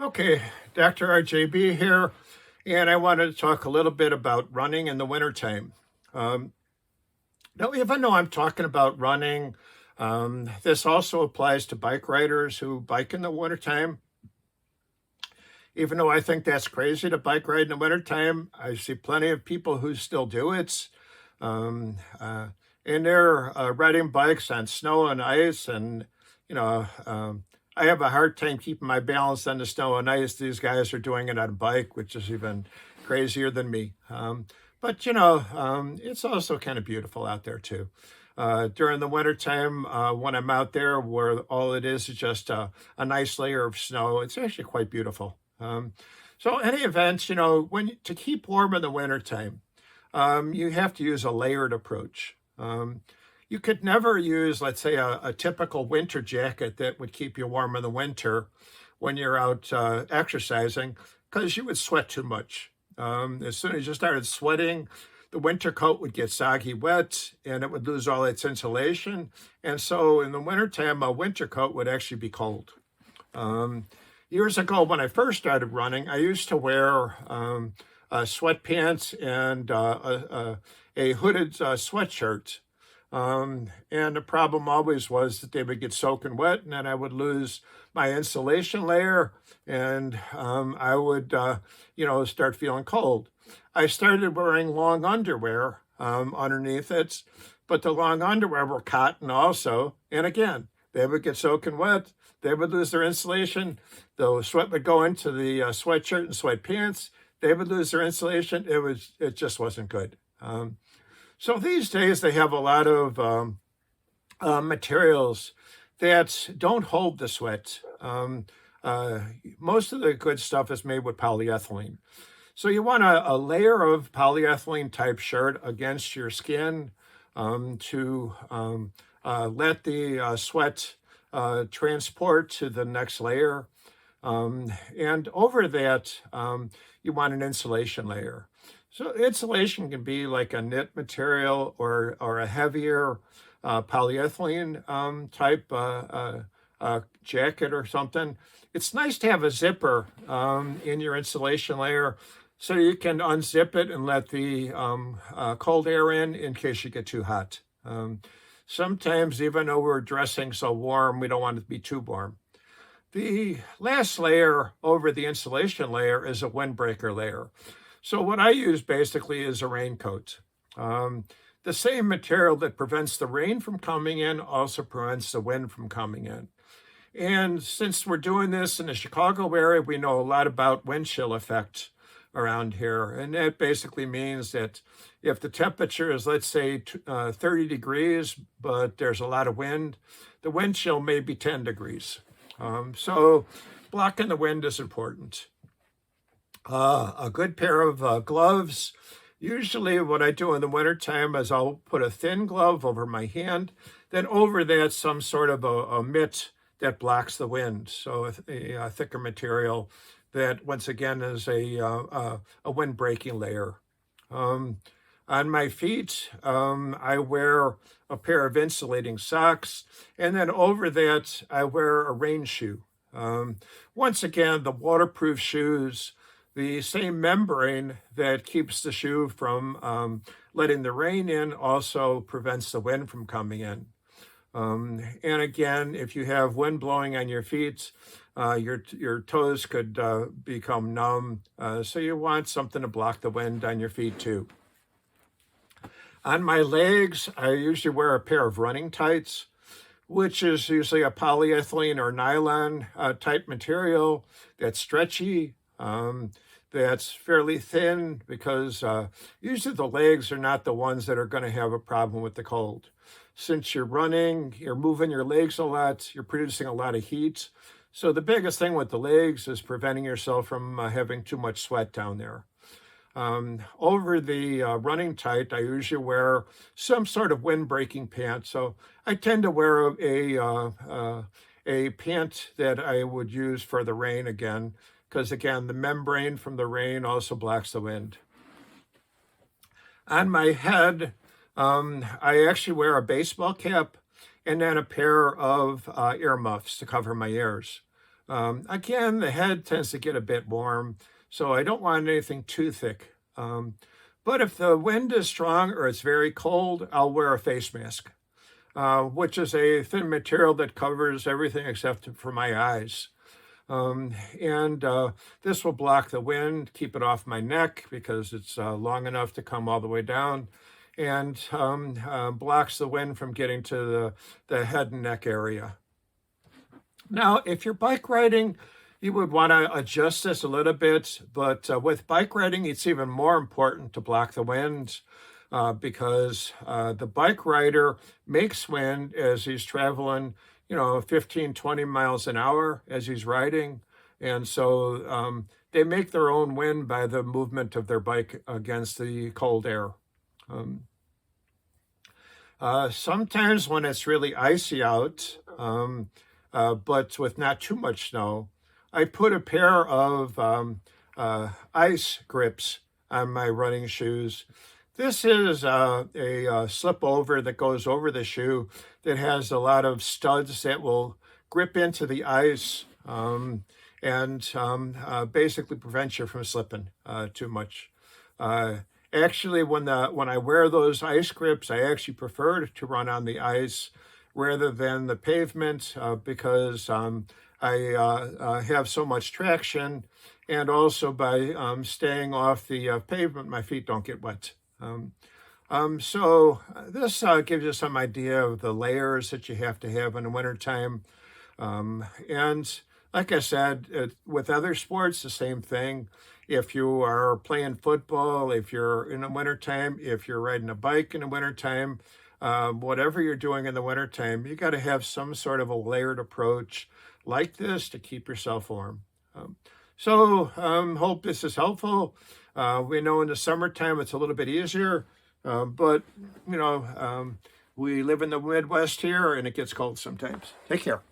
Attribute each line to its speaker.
Speaker 1: Okay, doctorarjaybe here, and I wanted to talk a little bit about running in the wintertime. Um, Now, even though I'm talking about running, this also applies to bike riders who bike in the wintertime. Even though I think that's crazy to bike ride in the wintertime, I see plenty of people who still do it. Um, uh, and they're riding bikes on snow and ice. And, you know, I have a hard time keeping my balance on the snow and ice. These guys are doing it on a bike, which is even crazier than me. But it's also kind of beautiful out there too. During the wintertime, when I'm out there where all it is just a nice layer of snow, it's actually quite beautiful. So any events, to keep warm in the wintertime, you have to use a layered approach. You could never use, let's say, a typical winter jacket that would keep you warm in the winter when you're out exercising, because you would sweat too much. As soon as you started sweating, the winter coat would get soggy wet and it would lose all its insulation. And so in the wintertime, a winter coat would actually be cold. Years ago, when I first started running, I used to wear sweatpants and a hooded sweatshirt. And the problem always was that they would get soaking wet, and then I would lose my insulation layer, and I would, start feeling cold. I started wearing long underwear underneath it, but the long underwear were cotton also, and again, they would get soaking wet. They would lose their insulation. The sweat would go into the sweatshirt and sweatpants. They would lose their insulation. It just wasn't good. So these days they have a lot of materials that don't hold the sweat. Most of the good stuff is made with polyethylene. So you want a layer of polyethylene type shirt against your skin to let the sweat transport to the next layer. And over that, you want an insulation layer. So insulation can be like a knit material or a heavier polyethylene type jacket or something. It's nice to have a zipper in your insulation layer so you can unzip it and let the cold air in case you get too hot. Sometimes, even though we're dressing so warm, we don't want it to be too warm. The last layer over the insulation layer is a windbreaker layer. So what I use basically is a raincoat. The same material that prevents the rain from coming in also prevents the wind from coming in. And since we're doing this in the Chicago area, we know a lot about wind chill effect around here. And that basically means that if the temperature is, let's say, 30 degrees, but there's a lot of wind, the wind chill may be 10 degrees. So blocking the wind is important. A good pair of gloves. Usually what I do in the wintertime is I'll put a thin glove over my hand, then over that some sort of a mitt that blocks the wind. So a thicker material that once again is a wind breaking layer. On my feet, I wear a pair of insulating socks, and then over that, I wear a rain shoe. Once again, the waterproof shoes, the same membrane that keeps the shoe from letting the rain in also prevents the wind from coming in. And again, if you have wind blowing on your feet, your toes could become numb. So you want something to block the wind on your feet too. On my legs, I usually wear a pair of running tights, which is usually a polyethylene or nylon type material that's stretchy, that's fairly thin, because usually the legs are not the ones that are going to have a problem with the cold. Since you're running, you're moving your legs a lot, you're producing a lot of heat. So the biggest thing with the legs is preventing yourself from having too much sweat down there. Over the running tight, I usually wear some sort of wind-breaking pant. So I tend to wear a pant that I would use for the rain again, because again, the membrane from the rain also blocks the wind. On my head, I actually wear a baseball cap and then a pair of earmuffs to cover my ears. Again, the head tends to get a bit warm, so I don't want anything too thick. But if the wind is strong or it's very cold, I'll wear a face mask, which is a thin material that covers everything except for my eyes. And this will block the wind, keep it off my neck because it's long enough to come all the way down, and blocks the wind from getting to the head and neck area. Now, if you're bike riding, you would want to adjust this a little bit, but with bike riding, it's even more important to block the wind because the bike rider makes wind as he's traveling, 15, 20 miles an hour as he's riding. And so they make their own wind by the movement of their bike against the cold air. Sometimes when it's really icy out, but with not too much snow, I put a pair of ice grips on my running shoes. This is a slip over that goes over the shoe that has a lot of studs that will grip into the ice and basically prevent you from slipping too much. Actually, when I wear those ice grips, I actually prefer to run on the ice rather than the pavement because I have so much traction, and also by staying off the pavement, my feet don't get wet. So this gives you some idea of the layers that you have to have in the wintertime. And like I said, with other sports, the same thing. If you are playing football, if you're in the wintertime, if you're riding a bike in the wintertime, whatever you're doing in the wintertime, you got to have some sort of a layered approach like this to keep yourself warm. Hope this is helpful. We know in the summertime it's a little bit easier, but we live in the Midwest here and it gets cold sometimes. Take care.